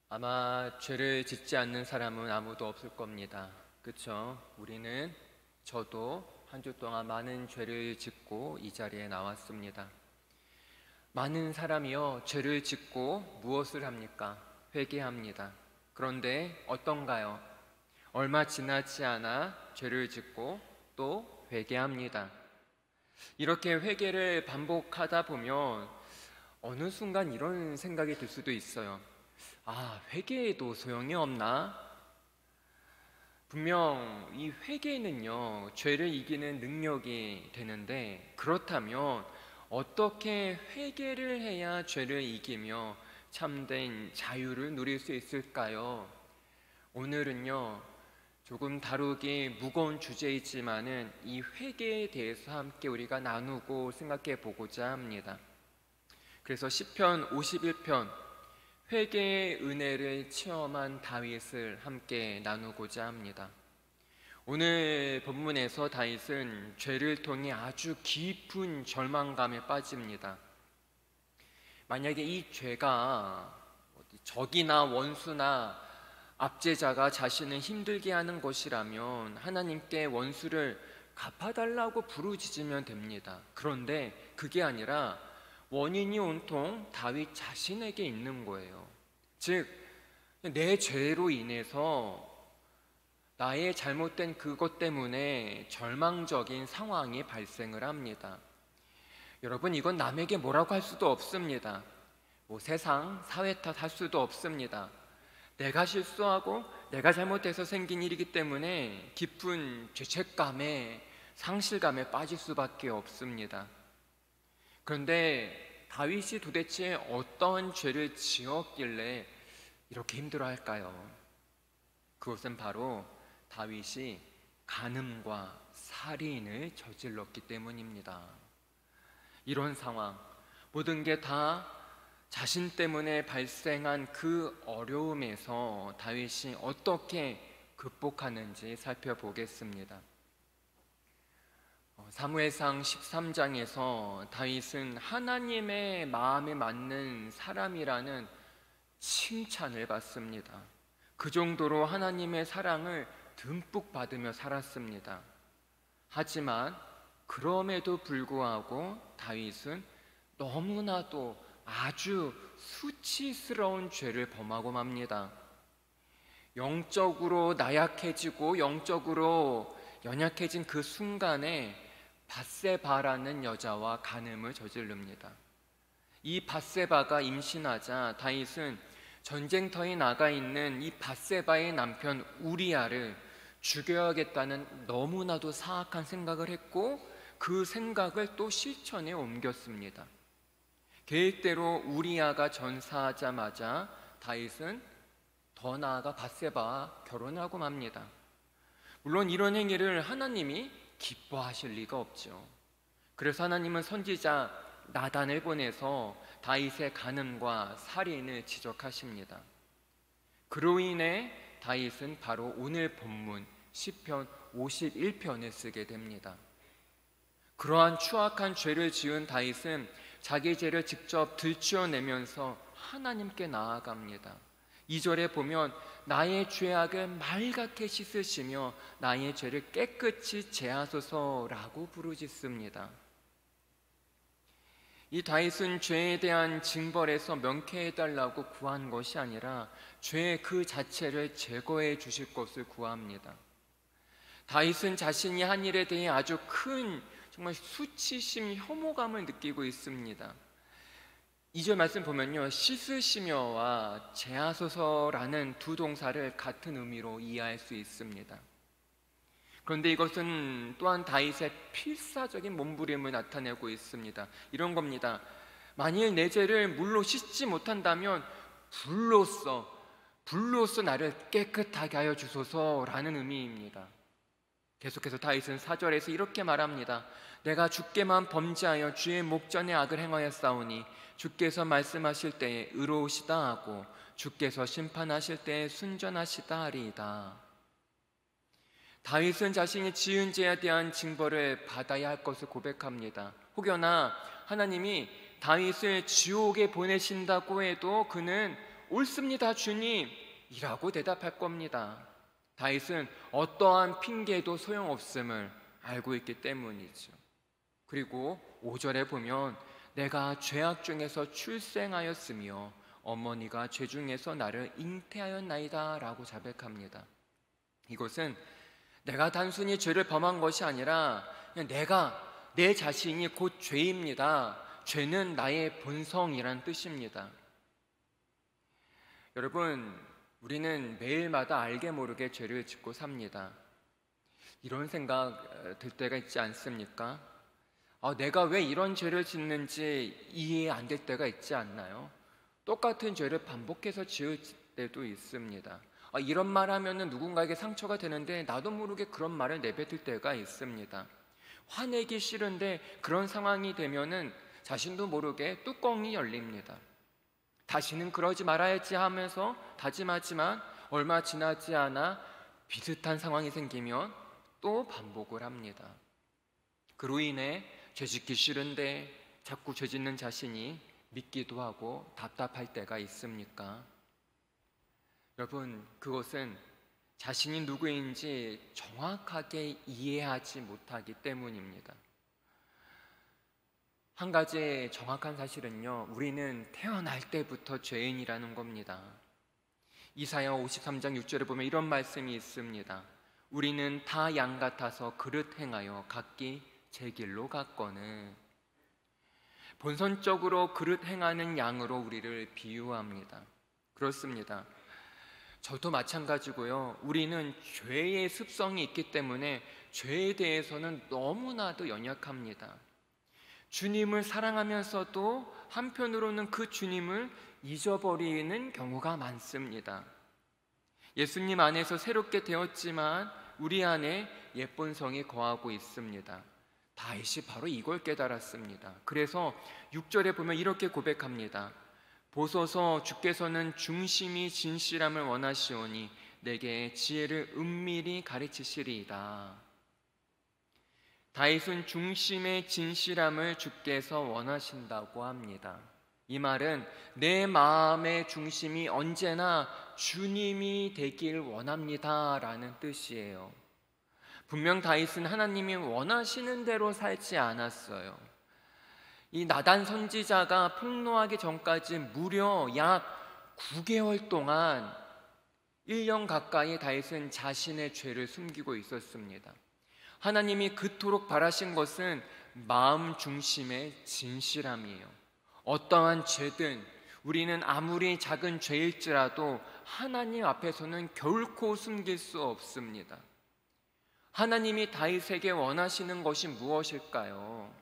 아마 죄를 짓지 않는 사람은 아무도 없을 겁니다. 그쵸? 저도 한 주 동안 많은 죄를 짓고 이 자리에 나왔습니다. 많은 사람이요, 죄를 짓고 무엇을 합니까? 회개합니다. 그런데 어떤가요? 얼마 지나지 않아 죄를 짓고 또 회개합니다. 이렇게 회개를 반복하다 보면 어느 순간 이런 생각이 들 수도 있어요. 회개해도 소용이 없나? 분명 이 회개는요, 죄를 이기는 능력이 되는데, 그렇다면 어떻게 회개를 해야 죄를 이기며 참된 자유를 누릴 수 있을까요? 오늘은요, 조금 다루기 무거운 주제이지만은 이 회개에 대해서 함께 우리가 나누고 생각해 보고자 합니다. 그래서 시편 51편 회개의 은혜를 체험한 다윗을 함께 나누고자 합니다. 오늘 본문에서 다윗은 죄를 통해 아주 깊은 절망감에 빠집니다. 만약에 이 죄가 적이나 원수나 압제자가 자신을 힘들게 하는 것이라면 하나님께 원수를 갚아달라고 부르짖으면 됩니다. 그런데 그게 아니라 원인이 온통 다윗 자신에게 있는 거예요. 즉, 내 죄로 인해서 나의 잘못된 그것 때문에 절망적인 상황이 발생을 합니다. 여러분, 이건 남에게 뭐라고 할 수도 없습니다. 세상, 사회 탓할 수도 없습니다. 내가 실수하고 내가 잘못해서 생긴 일이기 때문에 깊은 죄책감에, 상실감에 빠질 수밖에 없습니다. 그런데 다윗이 도대체 어떤 죄를 지었길래 이렇게 힘들어할까요? 그것은 바로 다윗이 간음과 살인을 저질렀기 때문입니다. 이런 상황, 모든 게 다 자신 때문에 발생한 그 어려움에서 다윗이 어떻게 극복하는지 살펴보겠습니다. 사무엘상 13장에서 다윗은 하나님의 마음에 맞는 사람이라는 칭찬을 받습니다. 그 정도로 하나님의 사랑을 듬뿍 받으며 살았습니다. 하지만 그럼에도 불구하고 다윗은 너무나도 아주 수치스러운 죄를 범하고 맙니다. 영적으로 나약해지고 영적으로 연약해진 그 순간에 밧세바라는 여자와 간음을 저지릅니다. 이 밧세바가 임신하자 다윗은 전쟁터에 나가 있는 이 밧세바의 남편 우리아를 죽여야겠다는 너무나도 사악한 생각을 했고 그 생각을 또 실천에 옮겼습니다. 계획대로 우리아가 전사하자마자 다윗은 더 나아가 밧세바와 결혼하고 맙니다. 물론 이런 행위를 하나님이 기뻐하실 리가 없죠. 그래서 하나님은 선지자 나단을 보내서 다윗의 간음과 살인을 지적하십니다. 그로 인해 다윗은 바로 오늘 본문 시편 51편을 쓰게 됩니다. 그러한 추악한 죄를 지은 다윗은 자기 죄를 직접 들추어내면서 하나님께 나아갑니다. 2절에 보면 나의 죄악을 맑게 씻으시며 나의 죄를 깨끗이 제하소서라고 부르짖습니다. 이 다윗은 죄에 대한 징벌에서 명쾌해달라고 구한 것이 아니라 죄 그 자체를 제거해 주실 것을 구합니다. 다윗은 자신이 한 일에 대해 아주 큰 정말 수치심, 혐오감을 느끼고 있습니다. 2절 말씀 보면요, 씻으시며와 제하소서라는 두 동사를 같은 의미로 이해할 수 있습니다. 그런데 이것은 또한 다윗의 필사적인 몸부림을 나타내고 있습니다. 이런 겁니다. 만일 내 죄를 물로 씻지 못한다면 불로써 나를 깨끗하게 하여 주소서라는 의미입니다. 계속해서 다윗은 4절에서 이렇게 말합니다. 내가 주께만 범죄하여 주의 목전에 악을 행하였사오니 주께서 말씀하실 때에 의로우시다 하고 주께서 심판하실 때에 순전하시다 하리이다. 다윗은 자신이 지은 죄에 대한 징벌을 받아야 할 것을 고백합니다. 혹여나 하나님이 다윗을 지옥에 보내신다고 해도 그는 옳습니다, 주님 이라고 대답할 겁니다. 다윗은 어떠한 핑계도 소용없음을 알고 있기 때문이죠. 그리고 5절에 보면 내가 죄악 중에서 출생하였으며 어머니가 죄 중에서 나를 잉태하였나이다 라고 자백합니다. 이것은 내가 단순히 죄를 범한 것이 아니라 그냥 내 자신이 곧 죄입니다. 죄는 나의 본성이란 뜻입니다. 여러분, 우리는 매일마다 알게 모르게 죄를 짓고 삽니다. 이런 생각 들 때가 있지 않습니까? 내가 왜 이런 죄를 짓는지 이해 안 될 때가 있지 않나요? 똑같은 죄를 반복해서 지을 때도 있습니다. 이런 말 하면은 누군가에게 상처가 되는데 나도 모르게 그런 말을 내뱉을 때가 있습니다. 화내기 싫은데 그런 상황이 되면은 자신도 모르게 뚜껑이 열립니다. 다시는 그러지 말아야지 하면서 다짐하지만 얼마 지나지 않아 비슷한 상황이 생기면 또 반복을 합니다. 그로 인해 죄 짓기 싫은데 자꾸 죄 짓는 자신이 믿기도 하고 답답할 때가 있습니까? 여러분, 그것은 자신이 누구인지 정확하게 이해하지 못하기 때문입니다. 한 가지 정확한 사실은요, 우리는 태어날 때부터 죄인이라는 겁니다. 이사야 53장 6절에 보면 이런 말씀이 있습니다. 우리는 다 양 같아서 그릇 행하여 각기 제 길로 갔거늘. 본선적으로 그릇 행하는 양으로 우리를 비유합니다. 그렇습니다. 저도 마찬가지고요. 우리는 죄의 습성이 있기 때문에 죄에 대해서는 너무나도 연약합니다. 주님을 사랑하면서도 한편으로는 그 주님을 잊어버리는 경우가 많습니다. 예수님 안에서 새롭게 되었지만 우리 안에 옛본성이 거하고 있습니다. 다윗이 바로 이걸 깨달았습니다. 그래서 6절에 보면 이렇게 고백합니다. 보소서, 주께서는 중심이 진실함을 원하시오니 내게 지혜를 은밀히 가르치시리이다. 다윗은 중심의 진실함을 주께서 원하신다고 합니다. 이 말은 내 마음의 중심이 언제나 주님이 되길 원합니다 라는 뜻이에요. 분명 다윗은 하나님이 원하시는 대로 살지 않았어요. 이 나단 선지자가 폭로하기 전까지 무려 약 9개월 동안 1년 가까이 다윗은 자신의 죄를 숨기고 있었습니다. 하나님이 그토록 바라신 것은 마음 중심의 진실함이에요. 어떠한 죄든 우리는 아무리 작은 죄일지라도 하나님 앞에서는 결코 숨길 수 없습니다. 하나님이 다윗에게 원하시는 것이 무엇일까요?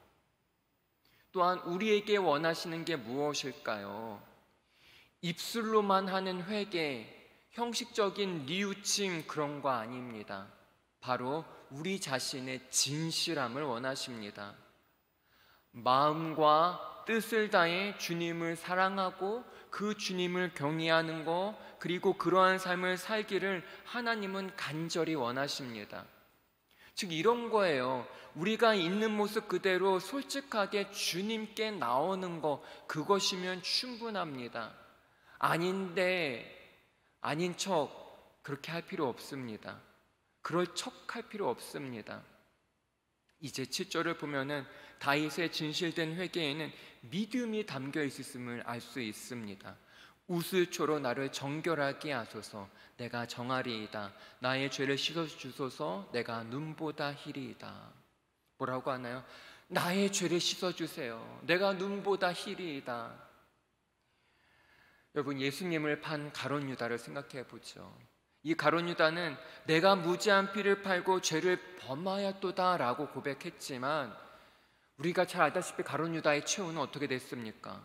또한 우리에게 원하시는 게 무엇일까요? 입술로만 하는 회개, 형식적인 뉘우침 그런 거 아닙니다. 바로 우리 자신의 진실함을 원하십니다. 마음과 뜻을 다해 주님을 사랑하고 그 주님을 경외하는 것, 그리고 그러한 삶을 살기를 하나님은 간절히 원하십니다. 즉 이런 거예요. 우리가 있는 모습 그대로 솔직하게 주님께 나오는 것, 그것이면 충분합니다. 아닌 척 그렇게 할 필요 없습니다. 그럴 척 할 필요 없습니다. 이제 7절을 보면은 다윗의 진실된 회개에는 믿음이 담겨 있음을 알 수 있습니다. 우슬초로 나를 정결하게 하소서, 내가 정하리이다. 나의 죄를 씻어주소서, 내가 눈보다 희리이다. 뭐라고 하나요? 나의 죄를 씻어주세요. 내가 눈보다 희리이다. 여러분, 예수님을 판 가룟 유다를 생각해 보죠. 이 가룟 유다는 내가 무지한 피를 팔고 죄를 범하였도다 라고 고백했지만 우리가 잘 알다시피 가룟 유다의 최후는 어떻게 됐습니까?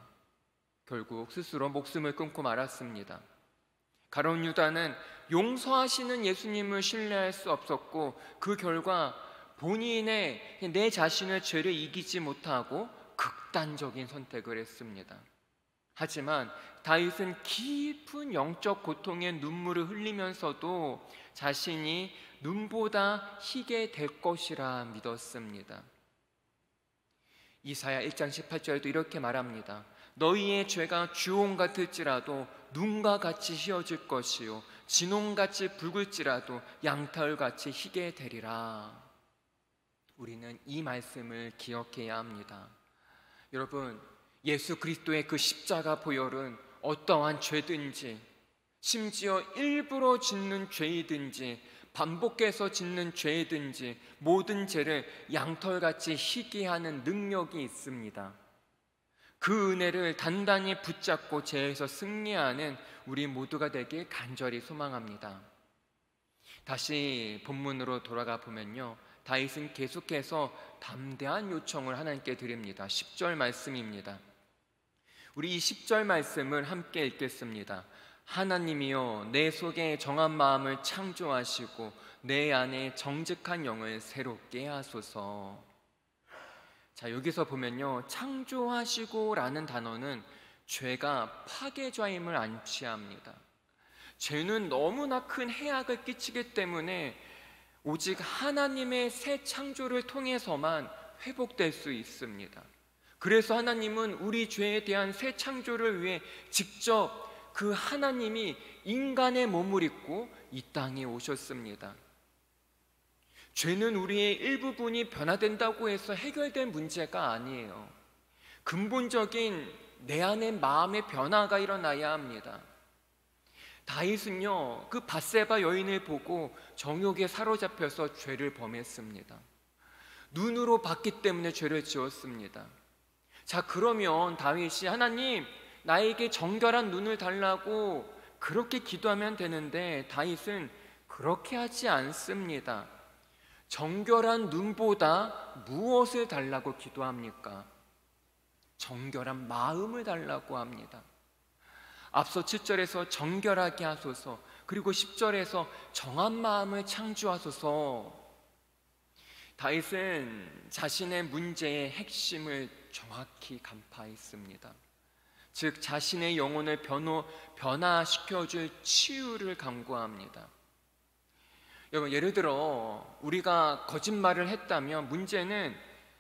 결국 스스로 목숨을 끊고 말았습니다. 가룟 유다는 용서하시는 예수님을 신뢰할 수 없었고 그 결과 본인의 내 자신의 죄를 이기지 못하고 극단적인 선택을 했습니다. 하지만 다윗은 깊은 영적 고통의 눈물을 흘리면서도 자신이 눈보다 희게 될 것이라 믿었습니다. 이사야 1장 18절에도 이렇게 말합니다. 너희의 죄가 주홍 같을지라도 눈과 같이 희어질 것이요 진홍같이 붉을지라도 양털같이 희게 되리라. 우리는 이 말씀을 기억해야 합니다. 여러분, 예수 그리스도의 그 십자가 보혈은 어떠한 죄든지, 심지어 일부러 짓는 죄이든지 반복해서 짓는 죄이든지 모든 죄를 양털같이 희게 하는 능력이 있습니다. 그 은혜를 단단히 붙잡고 죄에서 승리하는 우리 모두가 되길 간절히 소망합니다. 다시 본문으로 돌아가 보면요, 다윗은 계속해서 담대한 요청을 하나님께 드립니다. 10절 말씀입니다. 우리 이 10절 말씀을 함께 읽겠습니다. 하나님이여 내 속에 정한 마음을 창조하시고 내 안에 정직한 영을 새롭게 하소서. 자, 여기서 보면요, 창조하시고 라는 단어는 죄가 파괴좌임을 암시합니다. 죄는 너무나 큰 해악을 끼치기 때문에 오직 하나님의 새 창조를 통해서만 회복될 수 있습니다. 그래서 하나님은 우리 죄에 대한 새 창조를 위해 직접 그 하나님이 인간의 몸을 입고 이 땅에 오셨습니다. 죄는 우리의 일부분이 변화된다고 해서 해결된 문제가 아니에요. 근본적인 내 안의 마음의 변화가 일어나야 합니다. 다윗은요, 그 밧세바 여인을 보고 정욕에 사로잡혀서 죄를 범했습니다. 눈으로 봤기 때문에 죄를 지었습니다. 자, 그러면 다윗이 하나님 나에게 정결한 눈을 달라고 그렇게 기도하면 되는데 다윗은 그렇게 하지 않습니다. 정결한 눈보다 무엇을 달라고 기도합니까? 정결한 마음을 달라고 합니다. 앞서 7절에서 정결하게 하소서, 그리고 10절에서 정한 마음을 창조하소서. 다윗은 자신의 문제의 핵심을 정확히 간파했습니다. 즉 자신의 영혼을 변화시켜줄 치유를 강구합니다. 여러분, 예를 들어 우리가 거짓말을 했다면 문제는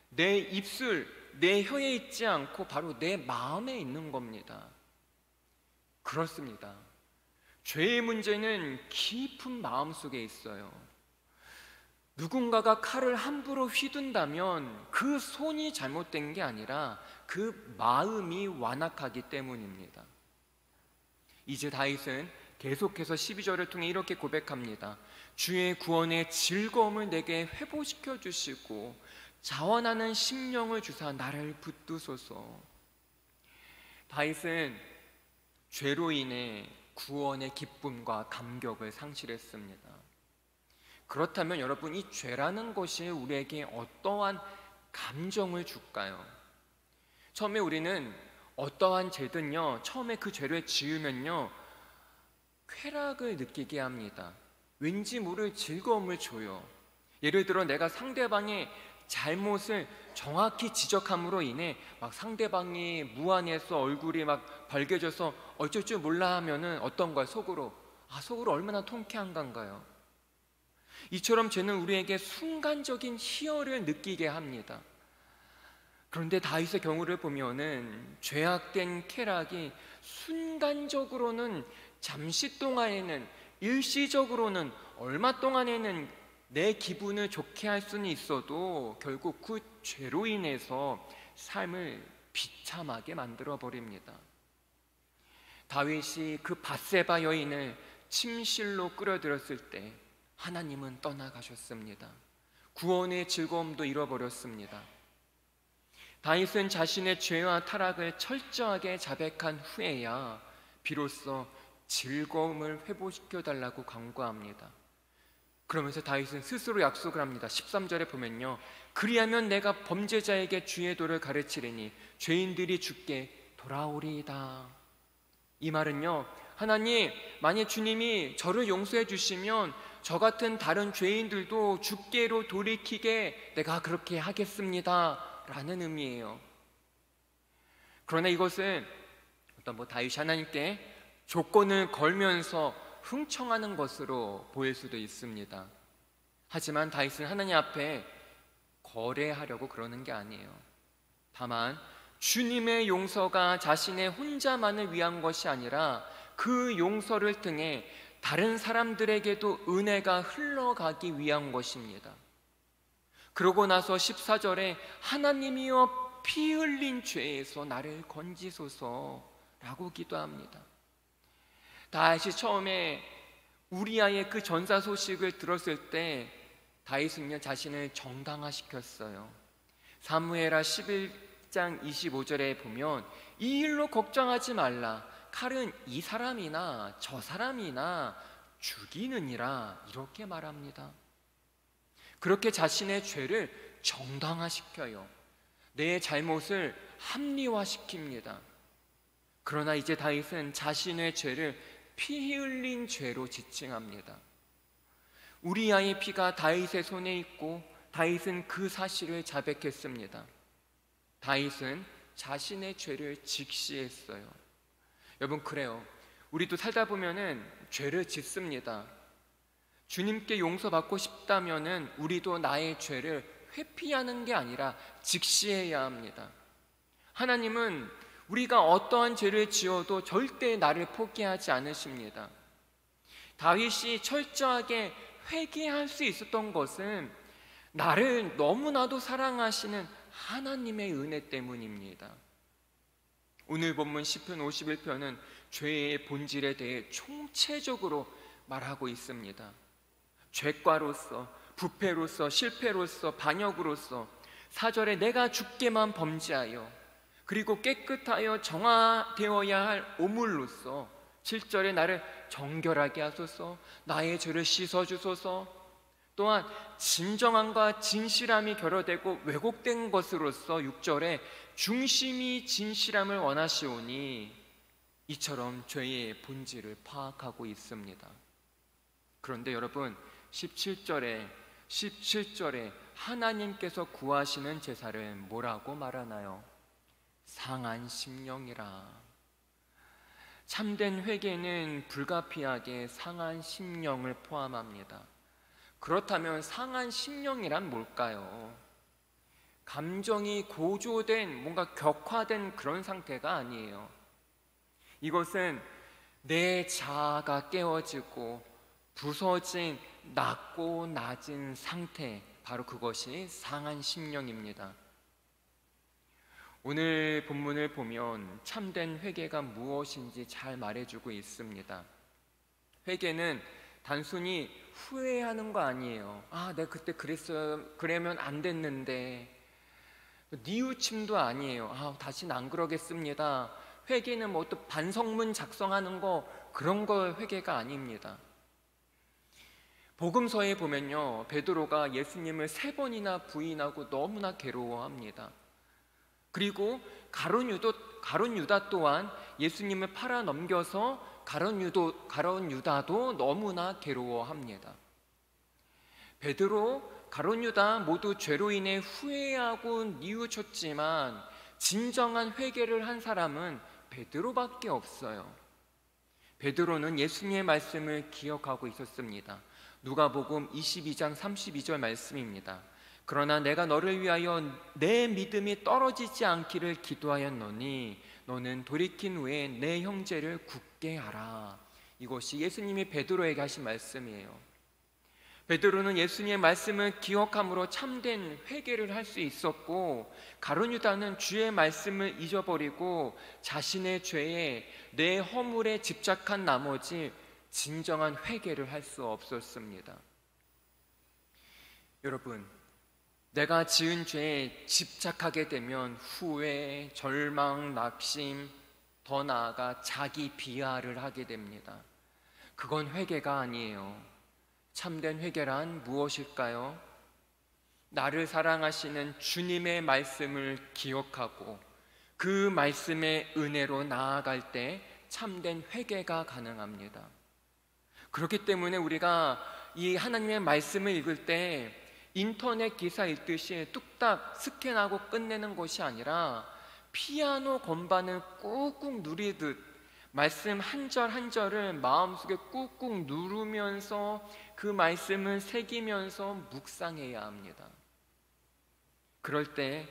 내 입술, 내 혀에 있지 않고 바로 내 마음에 있는 겁니다. 그렇습니다. 죄의 문제는 깊은 마음 속에 있어요. 누군가가 칼을 함부로 휘둔다면 그 손이 잘못된 게 아니라 그 마음이 완악하기 때문입니다. 이제 다윗은 계속해서 12절을 통해 이렇게 고백합니다. 주의 구원의 즐거움을 내게 회복시켜 주시고 자원하는 심령을 주사 나를 붙드소서. 다윗은 죄로 인해 구원의 기쁨과 감격을 상실했습니다. 그렇다면 여러분, 이 죄라는 것이 우리에게 어떠한 감정을 줄까요? 처음에 우리는 어떠한 죄든요, 처음에 그 죄를 지으면요 쾌락을 느끼게 합니다. 왠지 모를 즐거움을 줘요. 예를 들어 내가 상대방의 잘못을 정확히 지적함으로 인해 막 상대방이 무안해서 얼굴이 막 벌개져서 어쩔 줄 몰라 하면은 어떤 거야? 속으로 얼마나 통쾌한 건가요? 이처럼 죄는 우리에게 순간적인 희열을 느끼게 합니다. 그런데 다윗의 경우를 보면은 죄악된 쾌락이 순간적으로는, 잠시 동안에는, 일시적으로는, 얼마 동안에는 내 기분을 좋게 할 수는 있어도 결국 그 죄로 인해서 삶을 비참하게 만들어 버립니다. 다윗이 그 밧세바 여인을 침실로 끌어들였을 때 하나님은 떠나가셨습니다. 구원의 즐거움도 잃어버렸습니다. 다윗은 자신의 죄와 타락을 철저하게 자백한 후에야 비로소 즐거움을 회복시켜 달라고 간구합니다. 그러면서 다윗은 스스로 약속을 합니다. 13절에 보면요, 그리하면 내가 범죄자에게 주의 도를 가르치리니 죄인들이 주께 돌아오리이다. 이 말은요, 하나님, 만약 주님이 저를 용서해 주시면 저 같은 다른 죄인들도 주께로 돌이키게 내가 그렇게 하겠습니다 라는 의미예요. 그러나 이것은 어떤 다윗이 하나님께 조건을 걸면서 흥청하는 것으로 보일 수도 있습니다. 하지만 다윗은 하나님 앞에 거래하려고 그러는 게 아니에요. 다만 주님의 용서가 자신의 혼자만을 위한 것이 아니라 그 용서를 통해 다른 사람들에게도 은혜가 흘러가기 위한 것입니다. 그러고 나서 14절에 하나님이여 피 흘린 죄에서 나를 건지소서라고 기도합니다. 다윗이 처음에 우리아의 그 전사 소식을 들었을 때 다윗은요 자신을 정당화시켰어요. 사무엘하 11장 25절에 보면 이 일로 걱정하지 말라, 칼은 이 사람이나 저 사람이나 죽이느니라, 이렇게 말합니다. 그렇게 자신의 죄를 정당화시켜요. 내 잘못을 합리화시킵니다. 그러나 이제 다윗은 자신의 죄를 피 흘린 죄로 지칭합니다. 우리아의 피가 다윗의 손에 있고 다윗은 그 사실을 자백했습니다. 다윗은 자신의 죄를 직시했어요. 여러분, 그래요. 우리도 살다 보면은 죄를 짓습니다. 주님께 용서받고 싶다면은 우리도 나의 죄를 회피하는 게 아니라 직시해야 합니다. 하나님은 우리가 어떠한 죄를 지어도 절대 나를 포기하지 않으십니다. 다윗이 철저하게 회개할 수 있었던 것은 나를 너무나도 사랑하시는 하나님의 은혜 때문입니다. 오늘 본문 시편 51편은 죄의 본질에 대해 총체적으로 말하고 있습니다. 죄과로서, 부패로서, 실패로서, 반역으로서, 4절에 내가 주께만 범죄하여, 그리고 깨끗하여 정화되어야 할 오물로서, 7절에 나를 정결하게 하소서, 나의 죄를 씻어주소서, 또한 진정함과 진실함이 결여되고 왜곡된 것으로서 6절에 중심이 진실함을 원하시오니, 이처럼 죄의 본질을 파악하고 있습니다. 그런데 여러분, 17절에 하나님께서 구하시는 제사를 뭐라고 말하나요? 상한 심령이라. 참된 회개는 불가피하게 상한 심령을 포함합니다. 그렇다면 상한 심령이란 뭘까요? 감정이 고조된, 뭔가 격화된 그런 상태가 아니에요. 이것은 내 자아가 깨어지고 부서진 낮고 낮은 상태, 바로 그것이 상한 심령입니다. 오늘 본문을 보면 참된 회개가 무엇인지 잘 말해주고 있습니다. 회개는 단순히 후회하는 거 아니에요. 아, 내가 그때 그랬어요. 그러면 안 됐는데. 뉘우침도 아니에요. 아, 다시는 안 그러겠습니다. 회개는 뭐 또 반성문 작성하는 거, 그런 거 회개가 아닙니다. 복음서에 보면요, 베드로가 예수님을 3번이나 부인하고 너무나 괴로워합니다. 그리고 가룟 유다 또한 예수님을 팔아 넘겨서 가룟 유다도 너무나 괴로워합니다. 베드로, 가룟 유다 모두 죄로 인해 후회하고 뉘우쳤지만 진정한 회개를 한 사람은 베드로밖에 없어요. 베드로는 예수님의 말씀을 기억하고 있었습니다. 누가복음 22장 32절 말씀입니다. 그러나 내가 너를 위하여 내 믿음이 떨어지지 않기를 기도하였노니 너는 돌이킨 후에 내 형제를 굳게 하라. 이것이 예수님이 베드로에게 하신 말씀이에요. 베드로는 예수님의 말씀을 기억함으로 참된 회개를 할 수 있었고, 가룟 유다는 주의 말씀을 잊어버리고 자신의 죄에, 내 허물에 집착한 나머지 진정한 회개를 할 수 없었습니다. 여러분, 내가 지은 죄에 집착하게 되면 후회, 절망, 낙심, 더 나아가 자기 비하를 하게 됩니다. 그건 회개가 아니에요. 참된 회개란 무엇일까요? 나를 사랑하시는 주님의 말씀을 기억하고 그 말씀의 은혜로 나아갈 때 참된 회개가 가능합니다. 그렇기 때문에 우리가 이 하나님의 말씀을 읽을 때 인터넷 기사 읽듯이 뚝딱 스캔하고 끝내는 것이 아니라 피아노 건반을 꾹꾹 누리듯 말씀 한 절 한 절을 마음속에 꾹꾹 누르면서 그 말씀을 새기면서 묵상해야 합니다. 그럴 때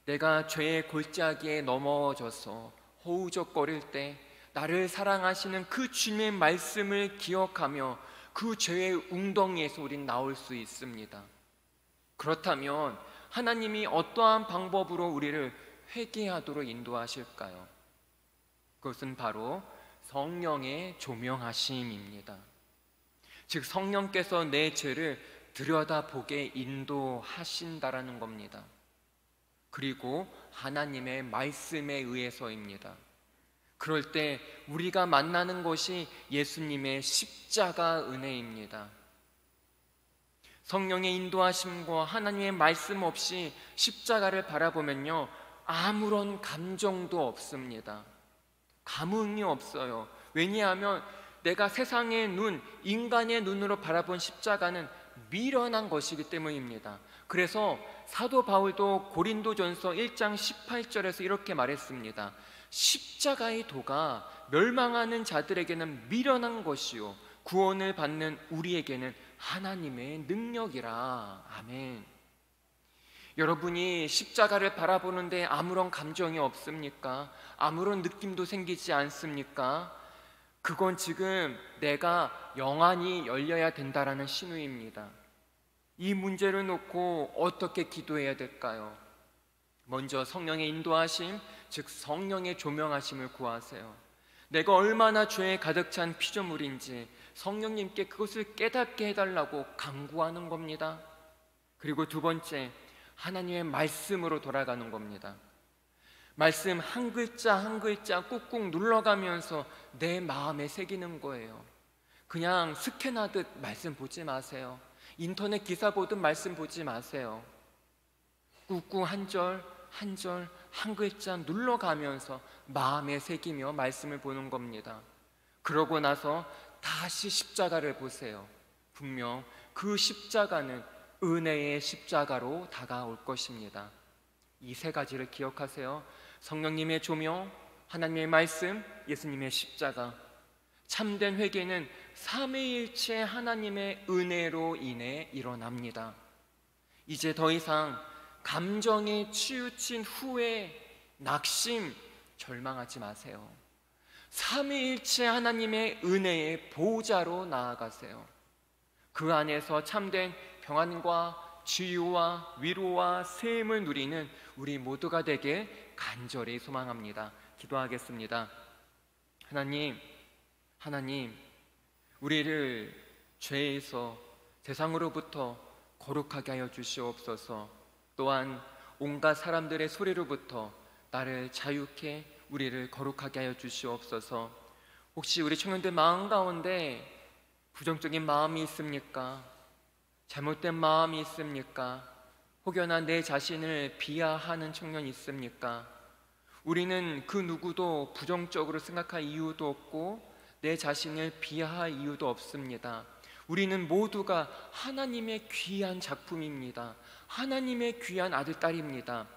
내가 죄의 골짜기에 넘어져서 허우적거릴 때 나를 사랑하시는 그 주님의 말씀을 기억하며 그 죄의 웅덩이에서 우린 나올 수 있습니다. 그렇다면 하나님이 어떠한 방법으로 우리를 회개하도록 인도하실까요? 그것은 바로 성령의 조명하심입니다. 즉 성령께서 내 죄를 들여다보게 인도하신다라는 겁니다. 그리고 하나님의 말씀에 의해서입니다. 그럴 때 우리가 만나는 것이 예수님의 십자가 은혜입니다. 성령의 인도하심과 하나님의 말씀 없이 십자가를 바라보면요, 아무런 감정도 없습니다. 감흥이 없어요. 왜냐하면 내가 세상의 눈, 인간의 눈으로 바라본 십자가는 미련한 것이기 때문입니다. 그래서 사도 바울도 고린도전서 1장 18절에서 이렇게 말했습니다. 십자가의 도가 멸망하는 자들에게는 미련한 것이요 구원을 받는 우리에게는 하나님의 능력이라. 아멘. 여러분이 십자가를 바라보는데 아무런 감정이 없습니까? 아무런 느낌도 생기지 않습니까? 그건 지금 내가 영안이 열려야 된다라는 신호입니다. 이 문제를 놓고 어떻게 기도해야 될까요? 먼저 성령의 인도하심, 즉 성령의 조명하심을 구하세요. 내가 얼마나 죄에 가득 찬 피조물인지 성령님께 그것을 깨닫게 해달라고 간구하는 겁니다. 그리고 두 번째, 하나님의 말씀으로 돌아가는 겁니다. 말씀 한 글자 한 글자 꾹꾹 눌러가면서 내 마음에 새기는 거예요. 그냥 스캔하듯 말씀 보지 마세요. 인터넷 기사 보듯 말씀 보지 마세요. 꾹꾹 한 절 한 절 한 글자 눌러가면서 마음에 새기며 말씀을 보는 겁니다. 그러고 나서 다시 십자가를 보세요. 분명 그 십자가는 은혜의 십자가로 다가올 것입니다. 이 세 가지를 기억하세요. 성령님의 조명, 하나님의 말씀, 예수님의 십자가. 참된 회개는 삼위일체 하나님의 은혜로 인해 일어납니다. 이제 더 이상 감정에 치우친 후에 낙심, 절망하지 마세요. 삼위일체 하나님의 은혜의 보호자로 나아가세요. 그 안에서 참된 평안과 치유와 위로와 셈을 누리는 우리 모두가 되길 간절히 소망합니다. 기도하겠습니다. 하나님, 우리를 죄에서 세상으로부터 거룩하게 하여 주시옵소서. 또한 온갖 사람들의 소리로부터 나를 자유케 우리를 거룩하게 하여 주시옵소서. 혹시 우리 청년들 마음 가운데 부정적인 마음이 있습니까? 잘못된 마음이 있습니까? 혹여나 내 자신을 비하하는 청년이 있습니까? 우리는 그 누구도 부정적으로 생각할 이유도 없고 내 자신을 비하할 이유도 없습니다. 우리는 모두가 하나님의 귀한 작품입니다. 하나님의 귀한 아들, 딸입니다.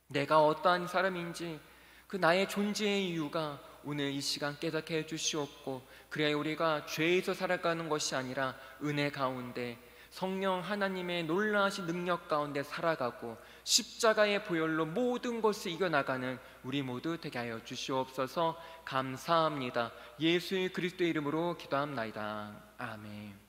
내가 어떠한 사람인지 그 나의 존재의 이유가 오늘 이 시간 깨닫게 해주시옵고, 그래야 우리가 죄에서 살아가는 것이 아니라 은혜 가운데 성령 하나님의 놀라우신 능력 가운데 살아가고 십자가의 보혈로 모든 것을 이겨나가는 우리 모두 되게 하여 주시옵소서. 감사합니다. 예수의 그리스도의 이름으로 기도합나이다. 아멘.